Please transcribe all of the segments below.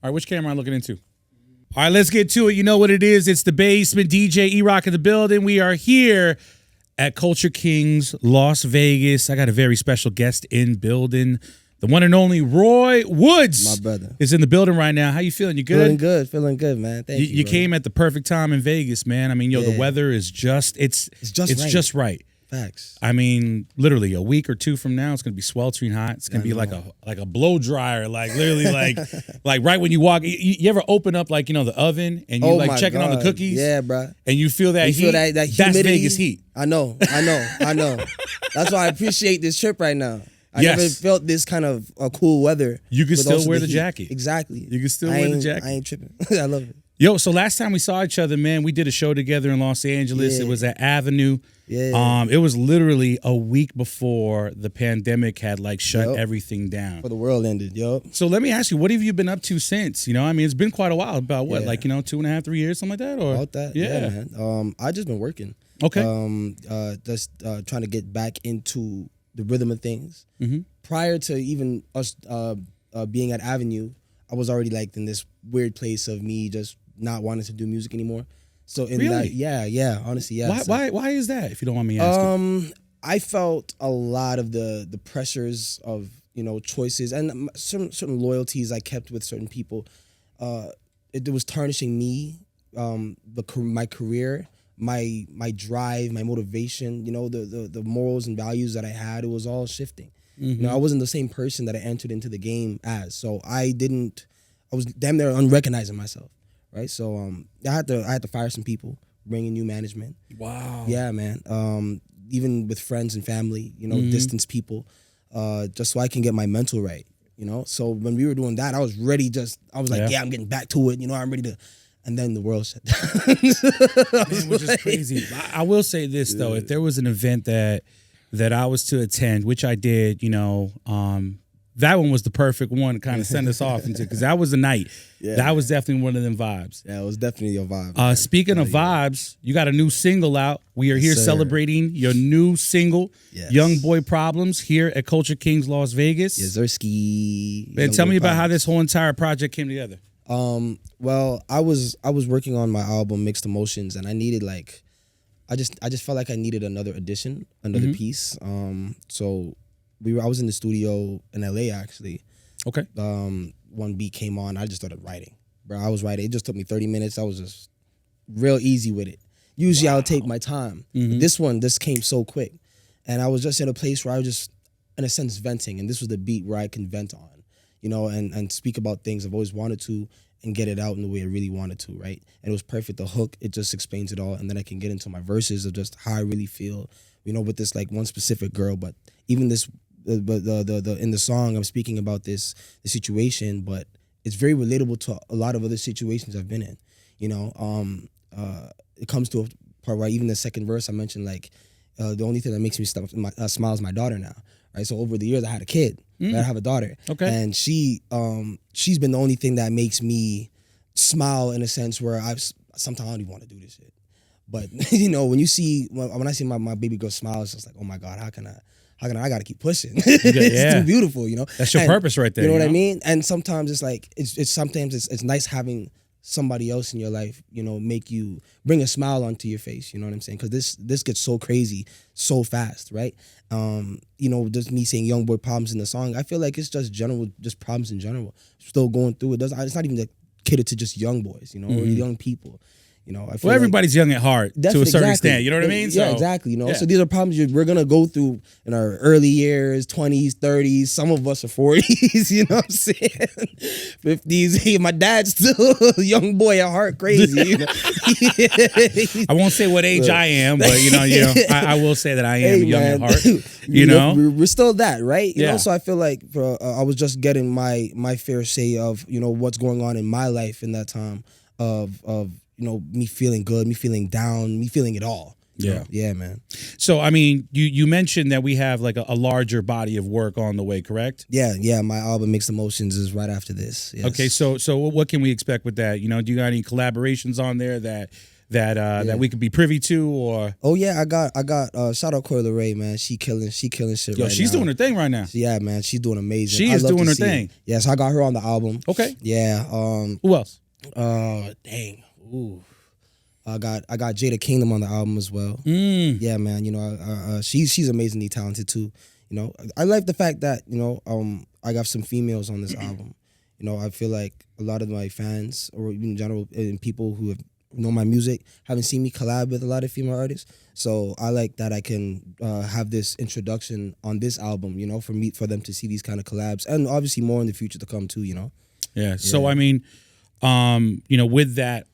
All right, which camera am I looking into? All right, let's get to it. You know what it is. It's the Basement. DJ E-Rock in the building. We are here at Culture Kings, Las Vegas. I got a very special guest in building. The one and only Roy Woods. My brother. Is in the building right now. How you feeling? You good? Feeling good, man. Thank you. You came at the perfect time in Vegas, man. I mean, the weather is it's just right. Facts. I mean, literally a week or two from now, it's gonna be sweltering hot. It's gonna be like a blow dryer, like literally like right when you walk. You ever open up like the oven and you checking on the cookies? Yeah, bro. And you feel that heat. Feel that humidity. That's Vegas heat. I know. That's why I appreciate this trip right now. I never felt this kind of cool weather. You can still wear the jacket. Exactly. You can still wear the jacket. I ain't tripping. I love it. Yo, so last time we saw each other, man, we did a show together in Los Angeles. It was at Avenue. Yeah. It was literally a week before the pandemic had shut everything down. For the world ended, So let me ask you, what have you been up to since? I mean, it's been quite a while. About what, 2.5, 3 years, something like that? Or about that, yeah man. I just been working. Okay. Just trying to get back into the rhythm of things. Mm-hmm. Prior to even us being at Avenue, I was already in this weird place of me just not wanting to do music anymore. So in that, honestly, yeah. Why is that? If you don't want me asking. I felt a lot of the pressures of choices and certain loyalties I kept with certain people. It was tarnishing me, my career, my drive, my motivation. The morals and values that I had. It was all shifting. Mm-hmm. I wasn't the same person that I entered into the game as. So I was damn near unrecognizing myself. Right, so I had to fire some people, bring in new management. Wow. Yeah, man. Even with friends and family, distance people, just so I can get my mental right. So when we were doing that, I was ready. I'm getting back to it. I'm ready to. And then the world shut down. Which is crazy. I will say this though: if there was an event that I was to attend, which I did, that one was the perfect one to kind of send us off into, because that was the night. Yeah. That was definitely one of them vibes. Yeah, it was definitely your vibe. Speaking of vibes, you got a new single out. We are here celebrating your new single, Young Boy Problems, here at Culture Kings Las Vegas. Yes, Zerski. Man, tell me about how this whole entire project came together. Well, I was working on my album Mixed Emotions, and I needed I just felt like I needed another addition, another piece. So I was in the studio in LA actually. Okay. One beat came on, I just started writing. Bro, I was writing. It just took me 30 minutes. I was just real easy with it. Usually I would take my time. But this came so quick. And I was just in a place where I was just, in a sense, venting. And this was the beat where I can vent on, and speak about things I've always wanted to and get it out in the way I really wanted to, right? And it was perfect. The hook, it just explains it all. And then I can get into my verses of just how I really feel, with this one specific girl. But even this, the in the song, I'm speaking about this the situation, but it's very relatable to a lot of other situations I've been in. It comes to a part where even the second verse I mentioned, the only thing that makes me smile is my daughter now. Right, so over the years I had a kid. I have a daughter. Okay, and she's been the only thing that makes me smile in a sense where sometimes I don't even want to do this shit. But when you see when I see my baby girl smile, it's just like, oh my God, how can I gotta keep pushing. It's too beautiful, That's your purpose right there. You know what I mean? And sometimes it's nice having somebody else in your life, make you bring a smile onto your face. You know what I'm saying? Because this gets so crazy so fast, right? Just me saying young boy problems in the song, I feel like it's just problems in general. Still going through it. It's not even catered to just young boys, or young people. I feel everybody's young at heart to a certain extent. You know what I mean? Yeah, exactly. So these are problems we're gonna go through in our early years, 20s, 30s. Some of us are 40s. You know what I'm saying? 50s. Hey, my dad's still a young boy at heart, crazy. I won't say what age I am, but I will say that I am young at heart. We're still that, right? Yeah. So I feel like I was just getting my fair say of what's going on in my life in that time of me feeling good, me feeling down, me feeling it all. Yeah. Yeah, man. So, I mean, you mentioned that we have a larger body of work on the way, correct? Yeah. My album Mixed Emotions is right after this. Yes. Okay, so what can we expect with that? Do you got any collaborations on there that we could be privy to? Or Oh yeah, I got shout out Coyle Ray, man. She killing shit right she's now. doing her thing right now. Yeah, man, she's doing amazing. She is doing her thing. Yeah, so I got her on the album. Okay. Yeah. Who else? Dang. Ooh. I got Jada Kingdom on the album as well. Yeah, man. You know, she's amazingly talented too. You know, I like the fact that I got some females on this album. You know, I feel like a lot of my fans, or in general, and people who have know my music, haven't seen me collab with a lot of female artists. So I like that I can have this introduction on this album. You know, for them to see these kind of collabs, and obviously more in the future to come too. You know. Yeah. So I mean, with that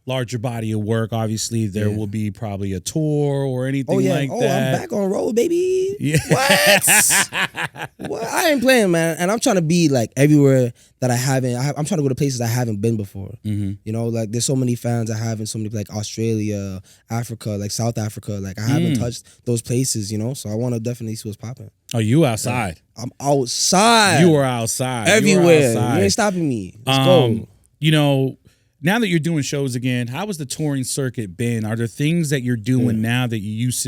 larger body of work, obviously there will be probably a tour or anything like that. I'm back on road, baby. Yeah. What? I ain't playing, man. And I'm trying to be like everywhere that I haven't. I'm trying to go to places I haven't been before. You know, like there's so many fans I haven't. So many like Australia, Africa, like South Africa. Like I haven't touched those places. You know, so I want to definitely see what's popping. Oh, you outside? I'm outside. You are outside. Everywhere. You You ain't stopping me. Let's go. You know, now that you're doing shows again, how has the touring circuit been? Are there things that you're doing now that you used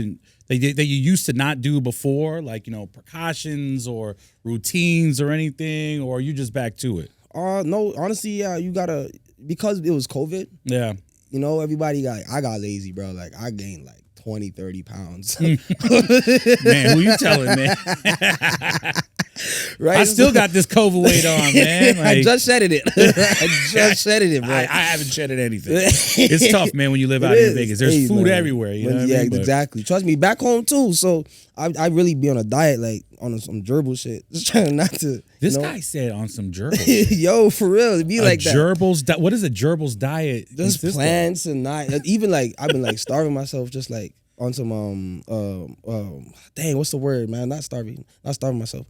to not do before, like precautions or routines or anything, or are you just back to it? No, honestly, yeah, you gotta, because it was COVID. Yeah, you know, everybody I got lazy, bro. Like I gained like 20, 30 pounds. Man, who you telling, man? Right? I still got this CONVO weight on, man. Like, I just shedded it. Bro. I haven't shedded anything. It's tough, man, when you live out in Vegas. There's food everywhere. You know what I mean? Exactly. Trust me, back home too. So I really be on a diet, like on some gerbil shit. Just trying not to. This guy said on some gerbils. Yo, for real, it be like that. Gerbils. What is a gerbil's diet? Just plants and not even like I've been like starving myself, just like on some dang, what's the word, man? Not starving myself.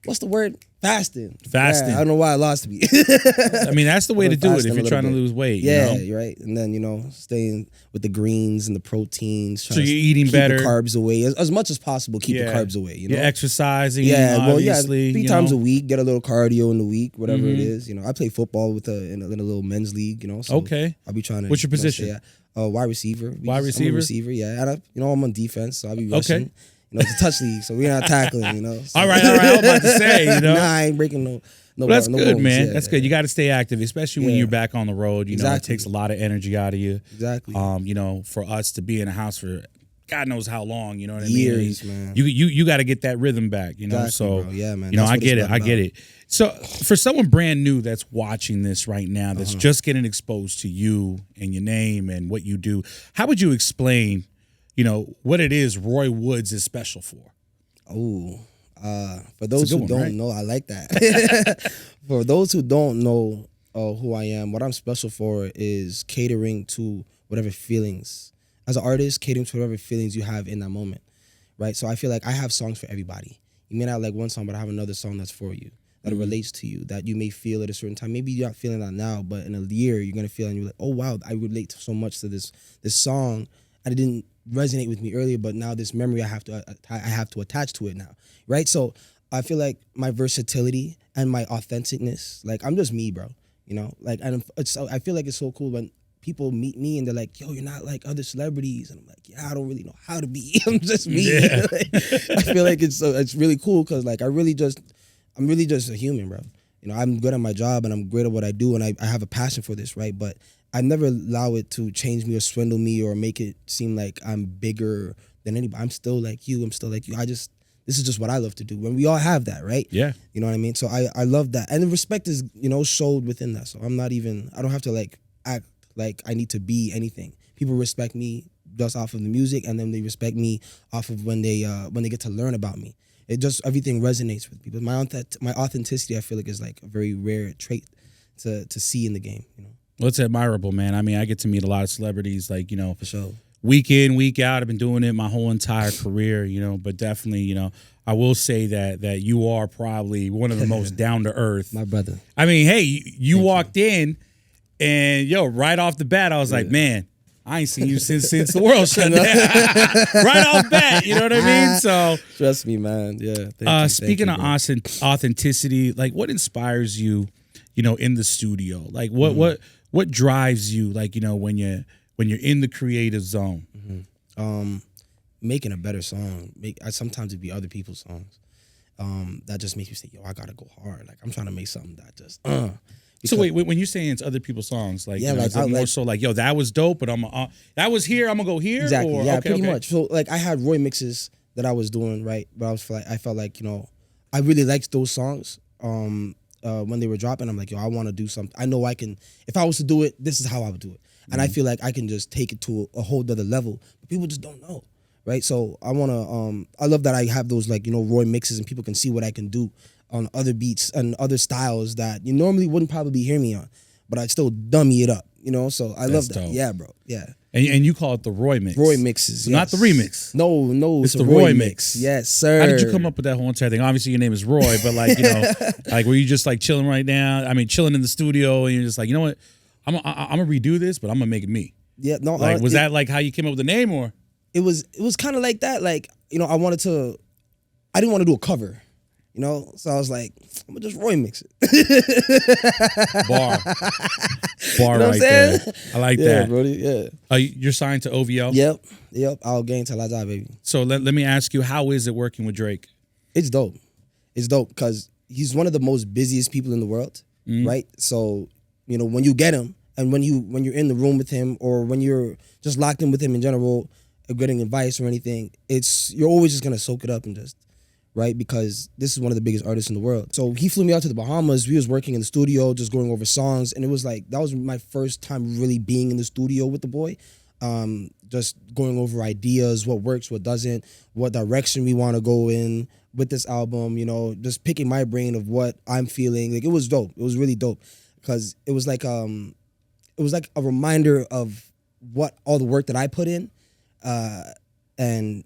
What's the word? Fasting. Yeah, I don't know why I lost me. I mean, that's the way to do it if you're trying to lose weight. Yeah, you know? you're right. And then staying with the greens and the proteins. So you're eating better. Keep the carbs away as much as possible. Keep the carbs away. You know, you're exercising. Yeah, obviously, 3 times a week. Get a little cardio in the week, whatever it is. You know, I play football in a little men's league. You know, so I'll be trying to. What's your position? Wide receiver. Wide receiver. I'm a receiver. Yeah, and I'm on defense, so I'll be rushing. Okay. You know, it's a touch league, so we're not tackling, you know. So. All right. I was about to say, you know. Nah, I ain't breaking no that's good, bones. man. Yeah, that's good. You got to stay active, especially when you're back on the road. You know, it takes a lot of energy out of you. Exactly. You know, for us to be in a house for God knows how long, you know what I mean? Years, man. You got to get that rhythm back, you know. Exactly, bro. Yeah, man. You know, I get it. So for someone brand new that's watching this right now, that's just getting exposed to you and your name and what you do, how would you explain, what it is Roy Woods is special for? Oh, for those who don't know, I like that. For those who don't know who I am, what I'm special for is catering to whatever feelings, as an artist, catering to whatever feelings you have in that moment, right? So I feel like I have songs for everybody. You may not like one song, but I have another song that's for you, that relates to you, that you may feel at a certain time. Maybe you're not feeling that now, but in a year, you're going to feel and you're like, oh, wow, I relate so much to this song. I didn't resonate with me earlier, but now this memory I have to attach to it now, right? So I feel like my versatility and my authenticness, like I'm just me, bro. You know, like I feel like it's so cool when people meet me and they're like, "Yo, you're not like other celebrities," and I'm like, "Yeah, I don't really know how to be. I'm just me." Yeah. Like, I feel like it's really cool because like I'm really just a human, bro. You know, I'm good at my job and I'm great at what I do and I have a passion for this, right? But I never allow it to change me or swindle me or make it seem like I'm bigger than anybody. I'm still like you. This is just what I love to do. And we all have that, right? Yeah. You know what I mean? So I love that. And the respect is, showed within that. So I don't have to like act like I need to be anything. People respect me just off of the music and then they respect me off of when they get to learn about me. It just, everything resonates with people. My authenticity, I feel like, is like a very rare trait to see in the game, Well, it's admirable, man. I mean, I get to meet a lot of celebrities, like, For sure. Week in, week out. I've been doing it my whole entire career, but definitely, I will say that you are probably one of the most down to earth. My brother. I mean, hey, you walked in and right off the bat, I was like, man, I ain't seen you since the world shut down. Right off bat, you know what I mean? So trust me, man. Yeah. Speaking of authenticity, like what inspires you, in the studio? Like what what drives you, like, you know, when you're in the creative zone? Making a better song. Sometimes it'd be other people's songs. That just makes me say, yo, I gotta go hard. Like I'm trying to make something that just So wait, when you're saying it's other people's songs, like, yeah, you know, like, is it more so like, yo, that was dope, but that was here, I'm gonna go here? Exactly. Or, yeah, okay, pretty okay. much. So like I had Roy mixes that I was doing, right? But I felt like, you know, I really liked those songs. When they were dropping, I'm like, yo, I want to do something. I know I can. If I was to do it, this is how I would do it. And I feel like I can just take it to a whole other level. But people just don't know, right? So I want to. I love that I have those, like, you know, Roy mixes, and people can see what I can do on other beats and other styles that you normally wouldn't probably hear me on. But I'd still dummy it up, you know? So I love that. Dope. Yeah, bro. Yeah. And you call it the Roy mix. Roy mixes. So yes. not the remix. No, It's a the Roy Roy mix. mix. Yes, sir. How did you come up with that whole entire thing? Obviously your name is Roy, but like, you know, like were you just like chilling right now? I mean, chilling in the studio and you're just like, you know what? I'm gonna redo this, but I'm gonna make it me. Yeah, no. Like, was that like how you came up with the name, or? It was kind of like that. Like, you know, I didn't want to do a cover, you know? So I was like, I'm gonna just Roy mix it. Bar You know what I'm right saying? there. I like Yeah, that. Brody, yeah. You're signed to OVO? Yep. I'll gain till I die, baby. So let me ask you, how is it working with Drake? It's dope. It's dope because he's one of the most busiest people in the world, right? So, you know, when you get him and when you're in the room with him or when you're just locked in with him in general, getting advice or anything, you're always just gonna soak it up and just, right? Because this is one of the biggest artists in the world. So he flew me out to the Bahamas. We was working in the studio, just going over songs, and it was like that was my first time really being in the studio with the boy. Just going over ideas, what works, what doesn't, what direction we want to go in with this album, you know, just picking my brain of what I'm feeling. Like, it was dope. It was really dope because it was like a reminder of what all the work that I put in. And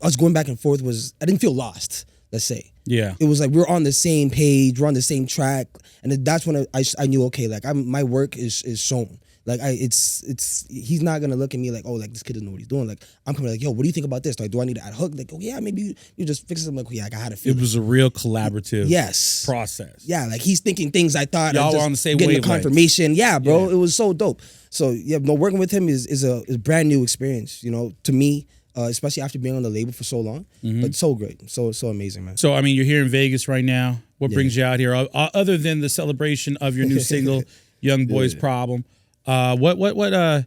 us going back and forth I didn't feel lost, let's say. Yeah. It was like we're on the same page, we're on the same track, and that's when I knew, okay, like my work is shown. Like he's not gonna look at me like, oh, like this kid doesn't know what he's doing. Like I'm coming like, yo, what do you think about this? Like, do I need to add a hook? Like, oh yeah, maybe you just fix it. I'm like, oh, yeah, I had a feeling. It was a real collaborative process. Yeah, like he's thinking things I thought. Y'all just were on the same getting wavelength. the confirmation. Yeah, bro, Yeah. It was so dope. So yeah, no, working with him is a brand new experience, you know, to me. Especially after being on the label for so long, but so great, so amazing, man. So I mean, you're here in Vegas right now. What brings you out here, other than the celebration of your new single, "Young Boy's Problem"? What are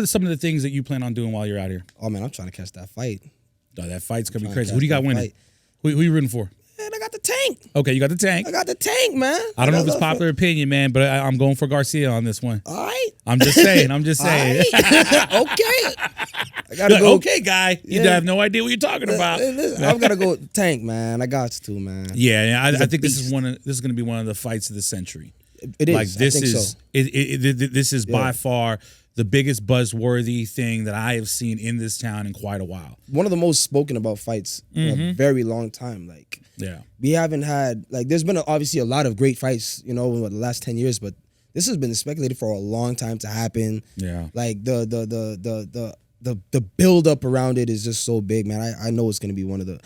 some of the things that you plan on doing while you're out here? Oh man, I'm trying to catch that fight. Oh, that fight's gonna be crazy. Who do you got winning? Who you rooting for? Man, I got the tank. Okay, you got the tank. I got the tank, man. I don't know if it's popular opinion, man, but I'm going for Garcia on this one. All right. I'm just saying. All right. Okay. I gotta Look, go. okay, guy. You have no idea what you're talking about. Listen, I've got to go tank, man. I got to, man. Yeah, I think this is going to be one of the fights of the century. It is. Like this I think is so. this is by far the biggest buzzworthy thing that I have seen in this town in quite a while. One of the most spoken about fights in a very long time. Like, yeah, we haven't had, like, there's been obviously a lot of great fights, you know, in the last 10 years, but this has been speculated for a long time to happen. Yeah, like the build up around it is just so big, man. I know it's gonna be one of the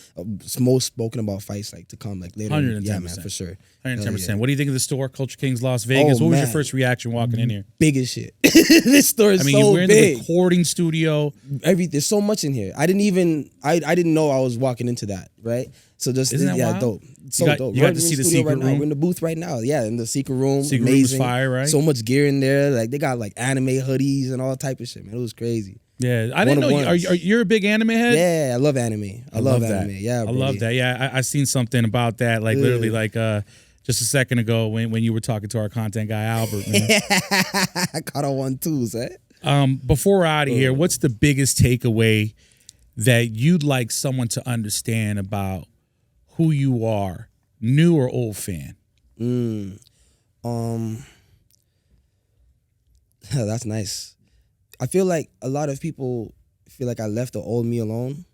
most spoken about fights like to come, like later. 110%. Yeah, man, for sure. 110%. Yeah. What do you think of the store, Culture Kings Las Vegas? Oh, what was your man. first reaction walking in here? Big as shit. This store is so we're in big. the recording studio. There's so much in here. I didn't know I was walking into that, right? So just Isn't that wild? dope. So dope. You got We're to in see the studio secret right now. room. We're in the booth right now. Yeah, in the secret room. Secret room is amazing. fire, right? So much gear in there. Like they got like anime hoodies and all type of shit, man. It was crazy. Yeah, I didn't know. You're a big anime head? Yeah, I love anime. I love that. anime. Yeah, I love that. Yeah, I seen something about that. Like literally, like just a second ago when you were talking to our content guy Albert. Man. I caught on 1-2s, eh? Before we're out of here, what's the biggest takeaway that you'd like someone to understand about who you are, new or old fan? That's nice. I feel like a lot of people feel like I left the old me alone.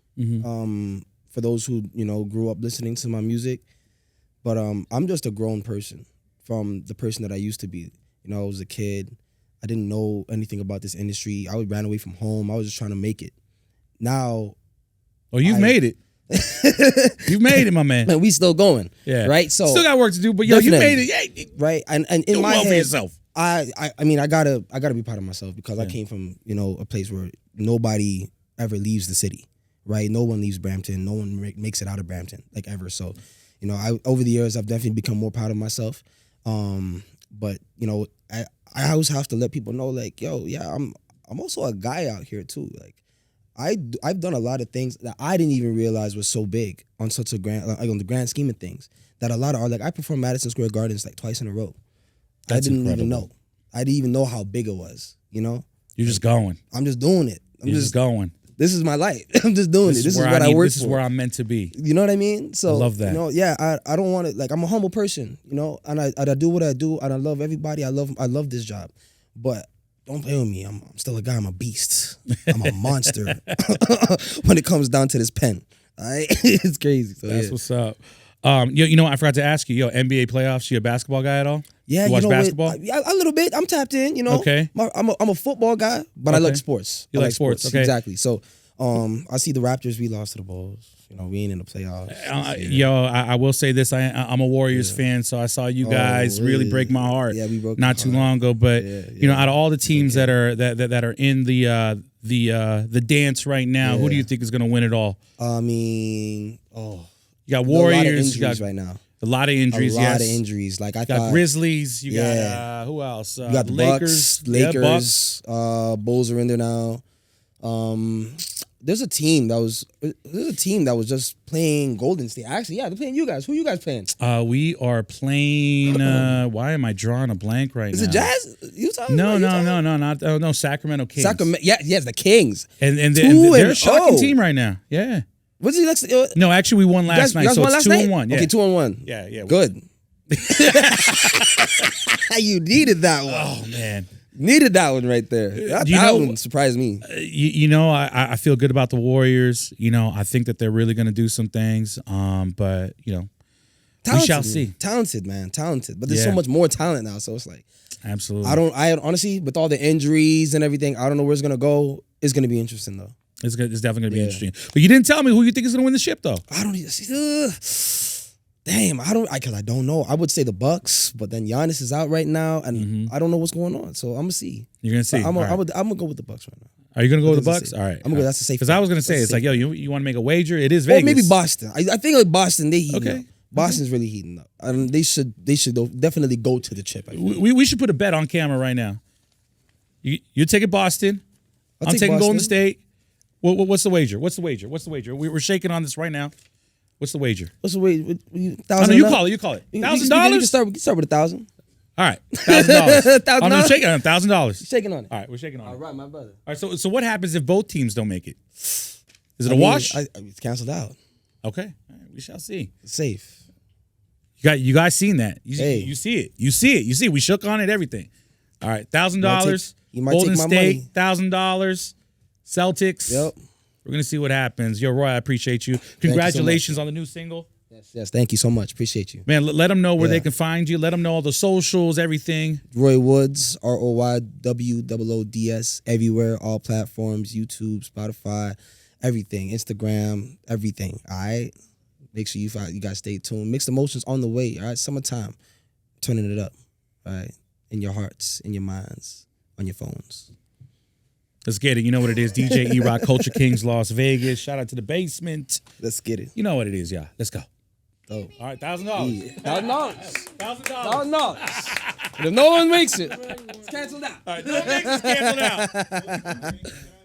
For those who, you know, grew up listening to my music. But I'm just a grown person from the person that I used to be. You know, I was a kid. I didn't know anything about this industry. I ran away from home. I was just trying to make it. Now, you've made it. You've made it, my man. Man, we still going. Yeah. Right? So still got work to do, but yo, you made it. Yeah. Right? And in do my well head, for yourself. I mean, I gotta be proud of myself because I came from, you know, a place where nobody ever leaves the city, right? No one leaves Brampton. No one makes it out of Brampton, like, ever. So, you know, over the years, I've definitely become more proud of myself. But, you know, I always have to let people know, like, yo, yeah, I'm also a guy out here too. Like, I've done a lot of things that I didn't even realize was so big on such a grand, like, on the grand scheme of things. That a lot of like, I performed Madison Square Gardens like twice in a row. That's I didn't incredible. even know. I didn't even know how big it was. You know, You're just going. I'm just doing it. You're just going. This is my life. I'm just doing it. This is where what I work for. This is where I'm meant to be. You know what I mean? So I love that. You know, yeah, I don't want to, like, I'm a humble person, you know, and I do what I do, and I love everybody. I love this job, but don't play with me. I'm still a guy. I'm a beast. I'm a monster when it comes down to this pen. All right, it's crazy. So, That's what's up. You know, I forgot to ask you. Yo, NBA playoffs. You a basketball guy at all? Yeah, you watch know basketball? Yeah, a little bit. I'm tapped in. You know. Okay. I'm a football guy, but I like sports. You I like sports? Okay. Exactly. So, I see the Raptors. We lost to the Bulls. You know, we ain't in the playoffs. Yo, I will say this. I'm a Warriors fan, so I saw you guys really break my heart. Yeah, we broke not too long ago. But you know, out of all the teams that are in the dance right now, who do you think is going to win it all? I mean, you got Warriors. A lot of injuries you got right now. A lot of injuries. A lot of injuries. Like, I got thought Grizzlies. You got who else? You got the Lakers. Lakers. Bucks. Bulls are in there now. There's a team that was just playing Golden State. Actually, yeah, they're playing you guys. Who you guys playing? We are playing. Why am I drawing a blank right now? Is it Jazz? Utah? No, not Sacramento Kings. Sacramento. Yeah, yes, the Kings. And they're a shocking team right now. Yeah. What's the next? No, actually, we won last night, so it's 2-1. Yeah. Okay, 2-1. Yeah. Good. You needed that one. Oh man. Needed that one right there. That one surprised me. You know, I feel good about the Warriors. You know, I think that they're really going to do some things. But you know, we shall see. Talented, man, talented. But there's so much more talent now. So it's like, absolutely. I honestly, with all the injuries and everything, I don't know where it's gonna go. It's gonna be interesting though. It's definitely gonna be interesting. But you didn't tell me who you think is gonna win the ship though. I don't even. Damn, because I don't know. I would say the Bucks, but then Giannis is out right now, and I don't know what's going on. So I'm gonna see. You're gonna see. I'm gonna go with the Bucks right now. Are you gonna go with the Bucks? All right. I'm gonna go. That's a safe. Because I was gonna say it's like, yo, you want to make a wager? It is Vegas. Or maybe Boston. I think like Boston. They heating okay. up. Boston's really heating up. They should definitely go to the chip. We should put a bet on camera right now. You're taking Boston. I'm taking Boston. Golden State. What's the wager? What's the wager? We're shaking on this right now. What's the wager? What's the wager? Oh, no, you call it. $1,000. We can start with $1,000. All right, $1,000. I'm $1,000? shaking on $1,000. Shaking on it. All right, we're shaking on it. All right, my brother. All right, so what happens if both teams don't make it? Is it a wash? It's canceled out. Okay, all right, we shall see. It's safe. You guys seen that? You see it. You see it. We shook on it. Everything. All right, $1,000. Golden State, $1,000. Celtics. Yep. We're gonna see what happens. Yo, Roy, I appreciate you. Congratulations on the new single. Yes. Thank you so much. Appreciate you, man. Let them know where they can find you. Let them know all the socials, everything. Roy Woods, ROYWOODS, everywhere, all platforms, YouTube, Spotify, everything, Instagram, everything. All right. Make sure you guys stay tuned. Mixed Emotions on the way. All right, summertime, turning it up. All right, in your hearts, in your minds, on your phones. Let's get it. You know what it is. DJ E-Rock, Culture Kings, Las Vegas. Shout out to the Basement. Let's get it. You know what it is, y'all. Let's go. Oh. All right, $1,000. $1,000. $1,000. And if no one makes it, it's canceled out. All right, no one makes it, it's canceled out.